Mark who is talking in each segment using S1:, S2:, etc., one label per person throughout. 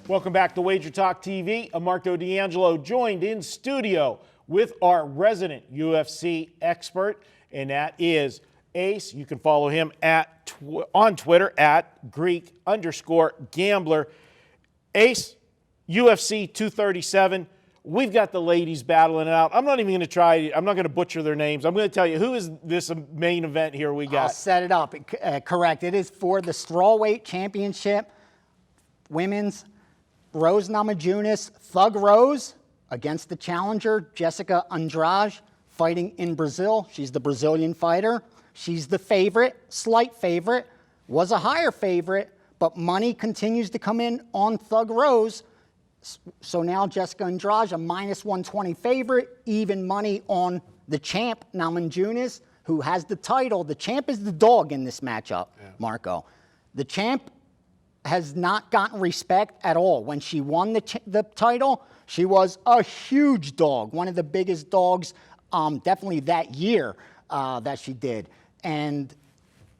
S1: Welcome back to WagerTalk TV. I'm Marco D'Angelo, joined in studio with our resident UFC expert, and that is Ace. You can follow him on Twitter at Greek_gambler. Ace, UFC 237. We've got the ladies battling it out. I'm not even going to try. I'm not going to butcher their names. I'm going to tell you, who is this main event here we got?
S2: I'll set it up. Correct. It is for the Strawweight Championship. Women's Rose Namajunas, Thug Rose, against the challenger, Jessica Andrade, fighting in Brazil. She's the Brazilian fighter. She's the favorite, slight favorite, was a higher favorite, but money continues to come in on Thug Rose. So now Jessica Andrade, a -120 favorite, even money on the champ, Namajunas, who has the title. The champ is the dog in this matchup, Marco. The champ has not gotten respect at all. When she won the title, she was a huge dog, one of the biggest dogs definitely that year that she did. And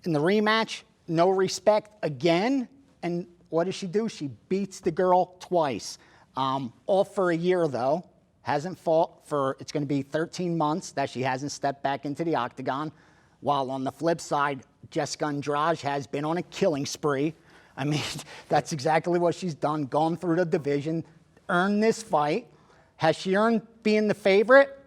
S2: in the rematch, no respect again. And what does she do? She beats the girl twice. All for a year, though. Hasn't fought for, it's going to be 13 months that she hasn't stepped back into the octagon. While on the flip side, Jessica Andrade has been on a killing spree. I mean, that's exactly what she's done, gone through the division, earned this fight. Has she earned being the favorite?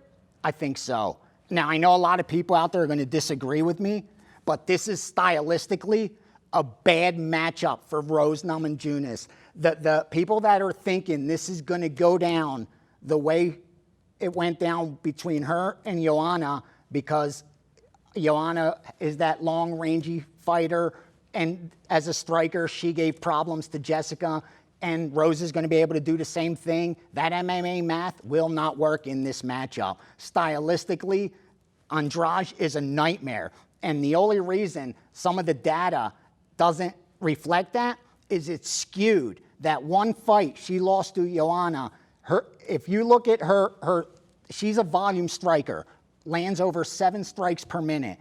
S2: I think so. Now, I know a lot of people out there are going to disagree with me, but this is stylistically a bad matchup for Rose Namajunas. The people that are thinking this is going to go down the way it went down between her and Joanna, because Joanna is that long, rangy fighter, and as a striker, she gave problems to Jessica, and Rose is going to be able to do the same thing. That MMA math will not work in this matchup. Stylistically, Andrade is a nightmare, and the only reason some of the data doesn't reflect that is it's skewed. That one fight she lost to Joanna, if you look at her, she's a volume striker, lands over 7 strikes per minute,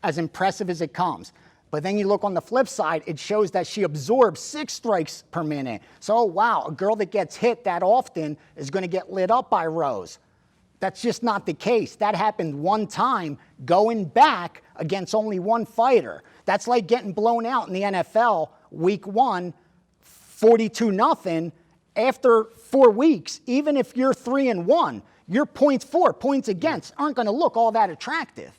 S2: as impressive as it comes. But then you look on the flip side, it shows that she absorbs 6 strikes per minute. So, wow, a girl that gets hit that often is going to get lit up by Rose. That's just not the case. That happened one time going back against only one fighter. That's like getting blown out in the NFL week 1, 42-0. After 4 weeks, even if you're 3-1, your points for, points against aren't going to look all that attractive.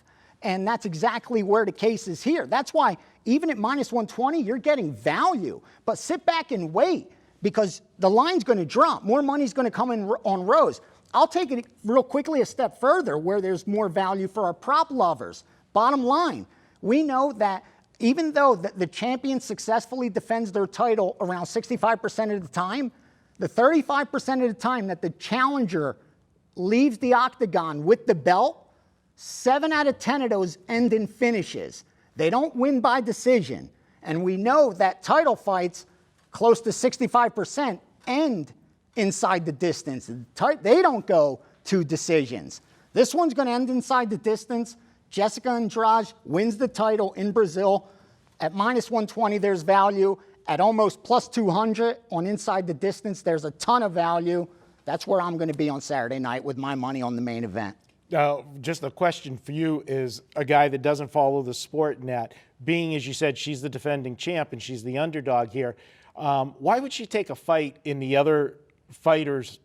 S2: And that's exactly where the case is here. That's why even at -120, you're getting value. But sit back and wait, because the line's going to drop. More money's going to come in on Rose. I'll take it real quickly a step further where there's more value for our prop lovers. Bottom line, we know that even though the champion successfully defends their title around 65% of the time, the 35% of the time that the challenger leaves the octagon with the belt, 7 out of 10 of those end in finishes. They don't win by decision. And we know that title fights, close to 65%, end inside the distance. They don't go to decisions. This one's going to end inside the distance. Jessica Andrade wins the title in Brazil. At -120, there's value. At almost +200 on inside the distance, there's a ton of value. That's where I'm going to be on Saturday night with my money on the main event.
S1: Just a question for you is a guy that doesn't follow the sport in that, being, as you said, she's the defending champ and she's the underdog here. Why would she take a fight in the other fighters,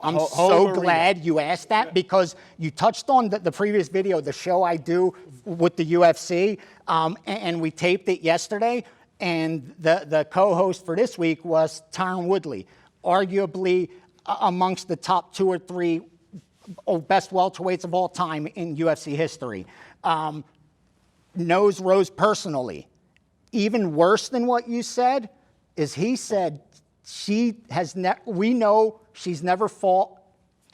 S2: I'm so glad you asked that, because you touched on the previous video, the show I do with the UFC, and we taped it yesterday, and the co-host for this week was Tyron Woodley, arguably amongst the top 2 or 3 best welterweights of all time in UFC history. Knows Rose personally. Even worse than what you said is he said we know she's never fought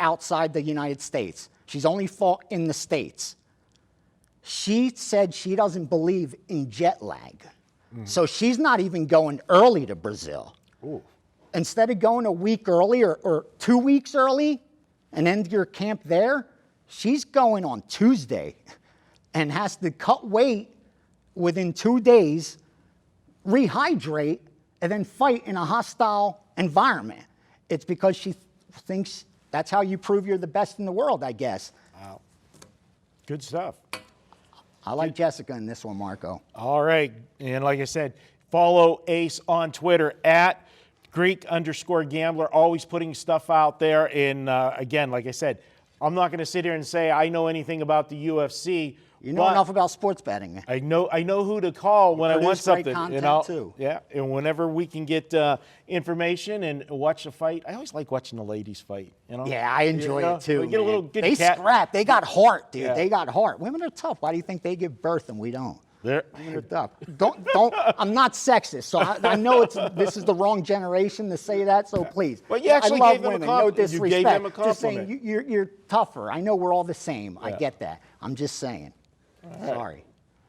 S2: outside the United States. She's only fought in the States. She said she doesn't believe in jet lag. So she's not even going early to Brazil.
S1: Ooh.
S2: Instead of going a week early or 2 weeks early and end your camp there, she's going on Tuesday and has to cut weight within 2 days, rehydrate, and then fight in a hostile environment. It's because she thinks that's how you prove you're the best in the world, I guess.
S1: Wow. Good stuff.
S2: I like Jessica in this one, Marco.
S1: All right. And like I said, follow Ace on Twitter at Greek_gambler, always putting stuff out there. And again, like I said, I'm not going to sit here and say I know anything about the UFC.
S2: You know enough about sports betting.
S1: I know who to call when I want something.
S2: Great content,
S1: you know,
S2: too.
S1: Yeah, and whenever we can get information and watch a fight, I always like watching the ladies fight. You know.
S2: Yeah, I enjoy it too.
S1: We get a little good
S2: they
S1: cat.
S2: scrap. They got heart, dude.
S1: Yeah.
S2: They got heart. Women are tough. Why do you think they give birth and we don't?
S1: There.
S2: Women are tough. Don't. I'm not sexist, so I know this is the wrong generation to say that. So please.
S1: But you actually
S2: I love
S1: gave them a
S2: women. No
S1: compliment.
S2: disrespect.
S1: You gave them a
S2: Just saying
S1: compliment.
S2: you're tougher. I know we're all the same.
S1: Yeah.
S2: I get that. I'm just saying.
S1: Right.
S2: Sorry.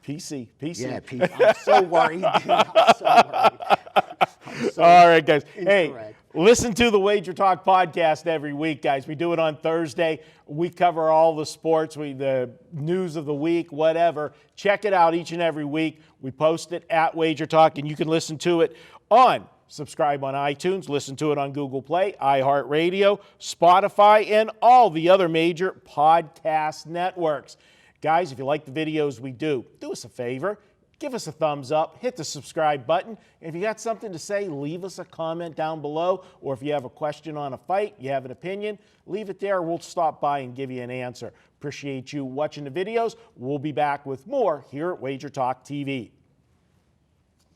S1: PC.
S2: Yeah, I'm so worried, dude. I'm so worried.
S1: All right, guys.
S2: Incorrect.
S1: Hey, listen to the Wager Talk podcast every week, guys. We do it on Thursday. We cover all the sports, the news of the week, whatever. Check it out each and every week. We post it at Wager Talk, and you can listen to it subscribe on iTunes, listen to it on Google Play, iHeartRadio, Spotify, and all the other major podcast networks. Guys, if you like the videos we do us a favor. Give us a thumbs up, hit the subscribe button. And if you got something to say, leave us a comment down below. Or if you have a question on a fight, you have an opinion, leave it there. We'll stop by and give you an answer. Appreciate you watching the videos. We'll be back with more here at Wager Talk TV.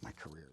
S2: My career.